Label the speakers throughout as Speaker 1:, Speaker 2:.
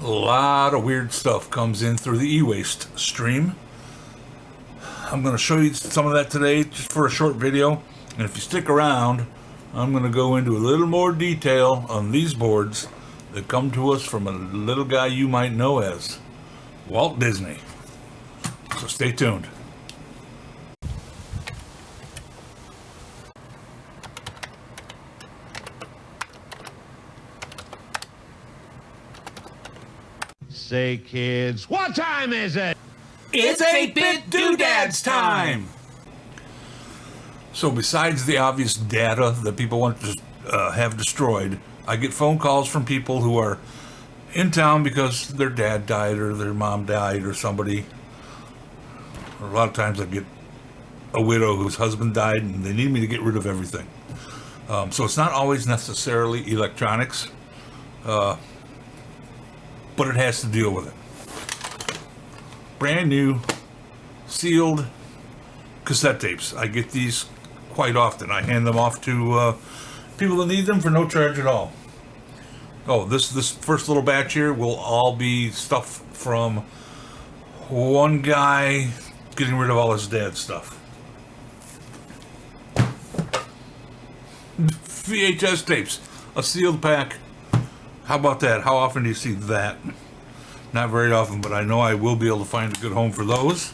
Speaker 1: A lot of weird stuff comes in through the e-waste stream. I'm going to show you some of that today just for a short video. And if you stick around, I'm going to go into a little more detail on these boards that come to us from a little guy you might know as Walt Disney. So stay tuned.
Speaker 2: Say, kids, what time is it?
Speaker 1: It's 8-bit doodads time! So besides the obvious data that people want to have destroyed, I get phone calls from people who are in town because their dad died or their mom died or somebody. Or a lot of times I get a widow whose husband died and they need me to get rid of everything. So it's not always necessarily electronics, but it has to deal with it. Brand new, sealed cassette tapes. I get these quite often. I hand them off to people that need them for no charge at all. Oh, this first little batch here will all be stuff from one guy getting rid of all his dad's stuff. VHS tapes, a sealed pack. How about that? How often do you see that? Not very often, but I know I will be able to find a good home for those.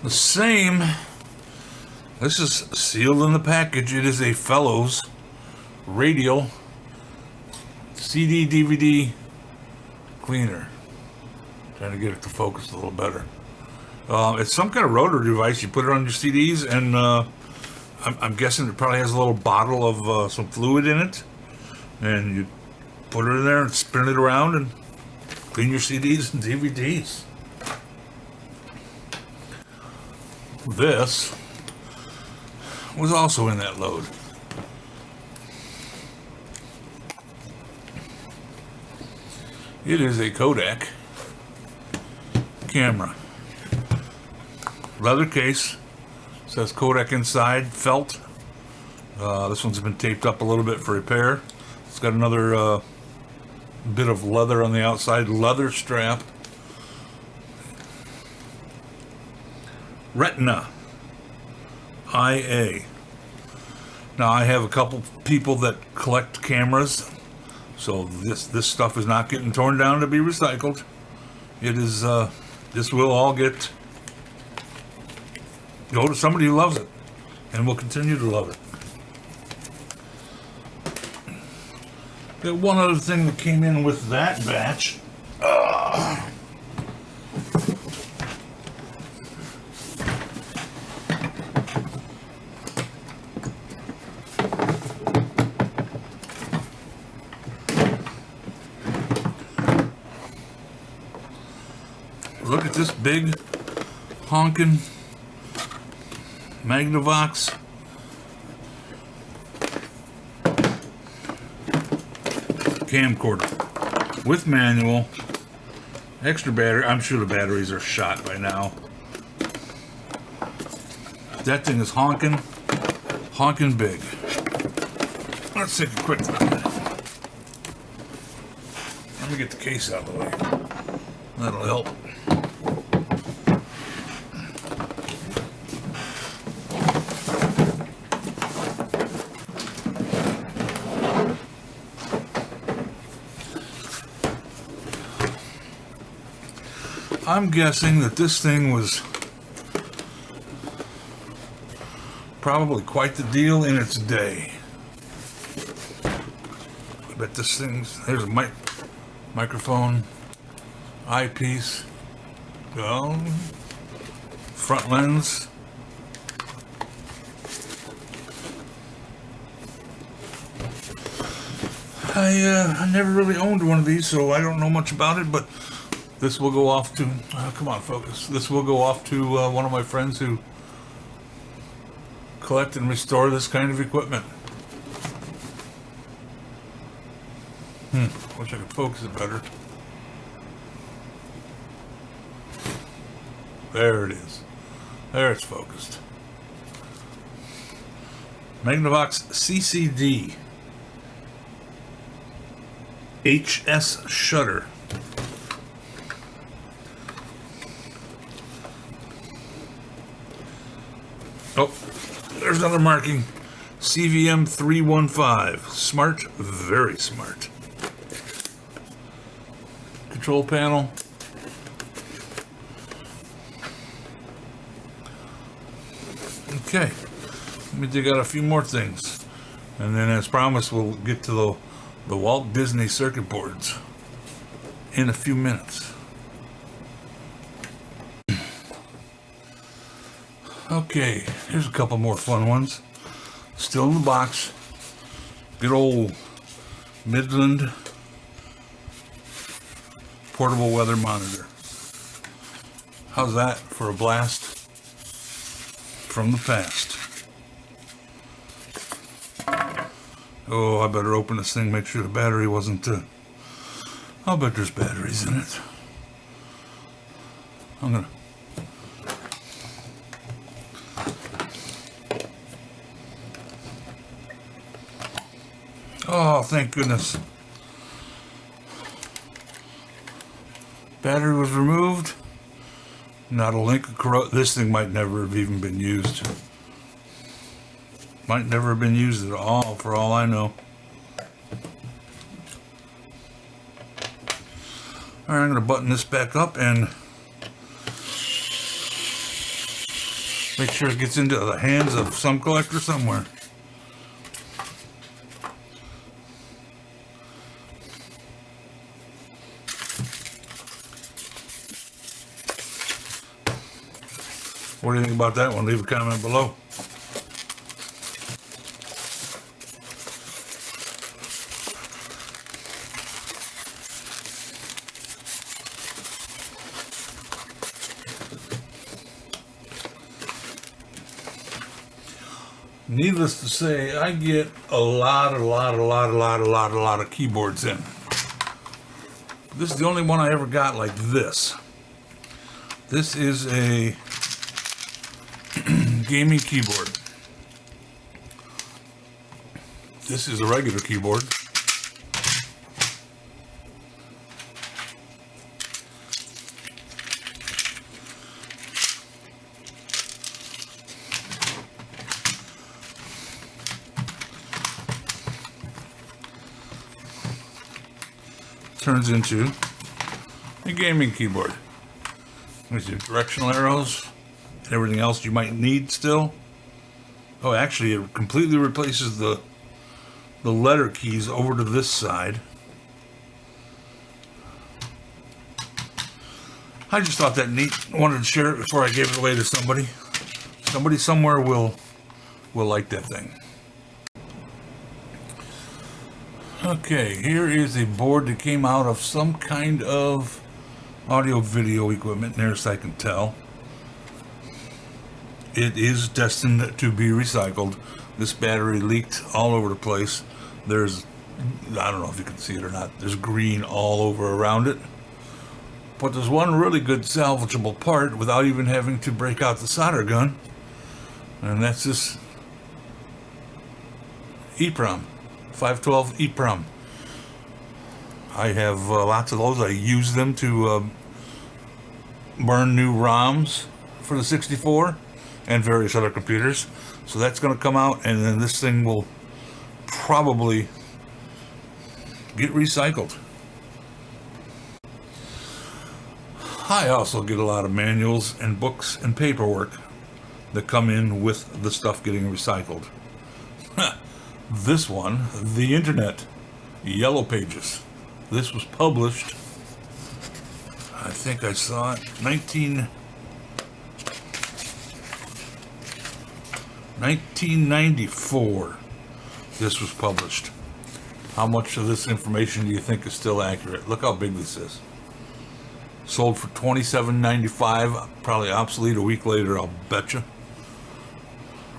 Speaker 1: The same, this is sealed in the package. It is a Fellows radial CD DVD cleaner. Trying to get it to focus a little better. It's some kind of rotary device. You put it on your CDs, and I'm guessing it probably has a little bottle of some fluid in it. And you put it in there and spin it around and clean your CDs and DVDs. This was also in that load. It is a Kodak camera. Leather case. Says Kodak inside. Felt. This one's been taped up a little bit for repair. It's got another bit of leather on the outside. Leather strap. Retina IA. Now I have a couple people that collect cameras, so this stuff is not getting torn down to be recycled. It is this will all go to somebody who loves it and will continue to love it. Got one other thing that came in with that batch. Look at this big honkin' Magnavox camcorder with manual, extra battery. I'm sure the batteries are shot by now. That thing is honkin' big. Let's take a quick look at it. Let me get the case out of the way. That'll help. I'm guessing that this thing was probably quite the deal in its day. I bet this thing's, there's a microphone, eyepiece, front lens. I never really owned one of these, so I don't know much about it, but this will go off to, come on, focus. This will go off to one of my friends who collect and restore this kind of equipment. Wish I could focus it better. There it is. There it's focused. Magnavox CCD. HS shutter. Oh, there's another marking. CVM 315. Smart, very smart. Control panel. Okay, let me dig out a few more things. And then, as promised, we'll get to the Walt Disney circuit boards in a few minutes. Okay, here's a couple more fun ones. Still in the box. Good old Midland portable weather monitor. How's that for a blast from the past? Oh, I better open this thing, make sure the battery wasn't, I'll bet there's batteries in it. I'm gonna... Oh, thank goodness. Battery was removed. Not a link of this thing might never have even been used. Might never have been used at all, for all I know. Alright, I'm going to button this back up and make sure it gets into the hands of some collector somewhere. What do you think about that one? Leave a comment below. Needless to say, I get a lot of keyboards in. This is the only one I ever got like this. This is a gaming keyboard. This is a regular keyboard. Turns into a gaming keyboard with your directional arrows and everything else you might need still. Oh, actually, it completely replaces the letter keys over to this side. I just thought that neat. Wanted to share it before I gave it away to somebody. Somebody somewhere will like that thing. Okay, here is a board that came out of some kind of audio video equipment, nearest I can tell. It is destined to be recycled. This battery leaked all over the place. There's, I don't know if you can see it or not, there's green all over around it. But there's one really good salvageable part without even having to break out the solder gun. And that's this EEPROM. 512 EEPROM. I have lots of those. I use them to burn new ROMs for the 64 and various other computers. So that's going to come out, and then this thing will probably get recycled. I also get a lot of manuals and books and paperwork that come in with the stuff getting recycled. This one, the Internet, Yellow Pages. This was published, I think I saw it, 1994. This was published. How much of this information do you think is still accurate? Look how big this is. Sold for $27.95, probably obsolete a week later, I'll betcha.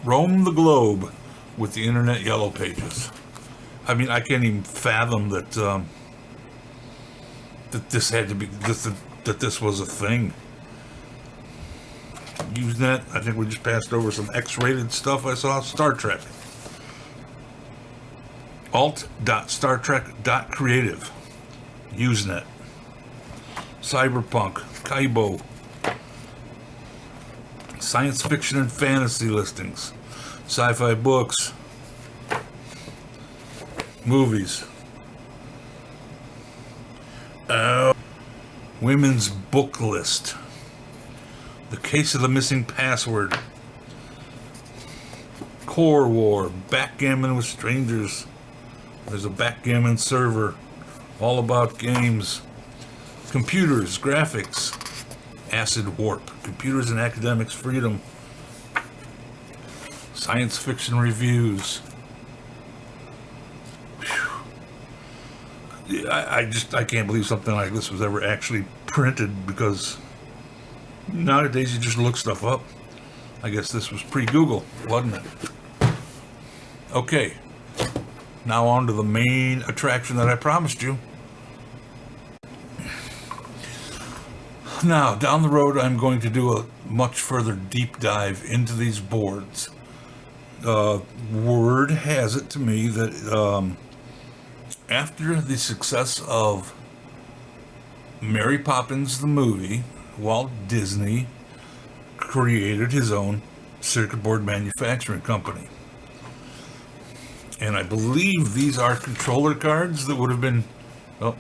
Speaker 1: Roam the globe with the Internet Yellow Pages. I mean, I can't even fathom that that this had to be that this was a thing. Usenet, I think we just passed over some X-rated stuff I saw. Star Trek. Alt.StarTrek.creative. Usenet, Cyberpunk, Kaibo, science fiction and fantasy listings, sci-fi books, movies, women's book list, the case of the missing password, Core War, backgammon with strangers. There's a backgammon server all about games, computers, graphics, acid warp, computers and academics freedom, science fiction reviews. I can't believe something like this was ever actually printed, because nowadays you just look stuff up. I guess this was pre-Google, wasn't it? Okay, now on to the main attraction that I promised you. Now, down the road, I'm going to do a much further deep dive into these boards. Word has it to me that after the success of Mary Poppins the movie, Walt Disney created his own circuit board manufacturing company. And I believe these are controller cards that would have been... Oh.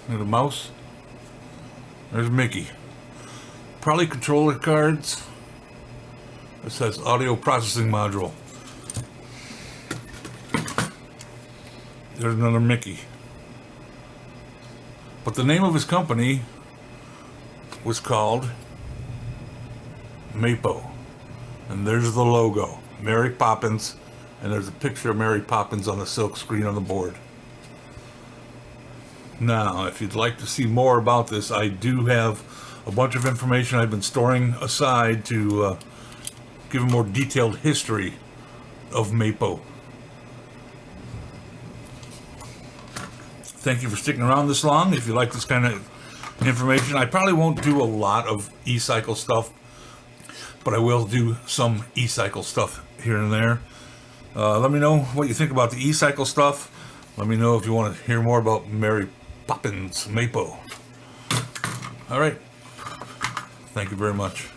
Speaker 1: There's a mouse. There's Mickey. Probably controller cards. It says audio processing module. There's another Mickey. But the name of his company was called Mapo. And there's the logo, Mary Poppins, and there's a picture of Mary Poppins on the silk screen on the board. Now, if you'd like to see more about this, I do have a bunch of information I've been storing aside to give a more detailed history of Mapo. Thank you for sticking around this long. If you like this kind of information, I probably won't do a lot of e-cycle stuff, but I will do some e-cycle stuff here and there. Let me know what you think about the e-cycle stuff. Let me know if you want to hear more about Mary Poppins, Mapo. All right. Thank you very much.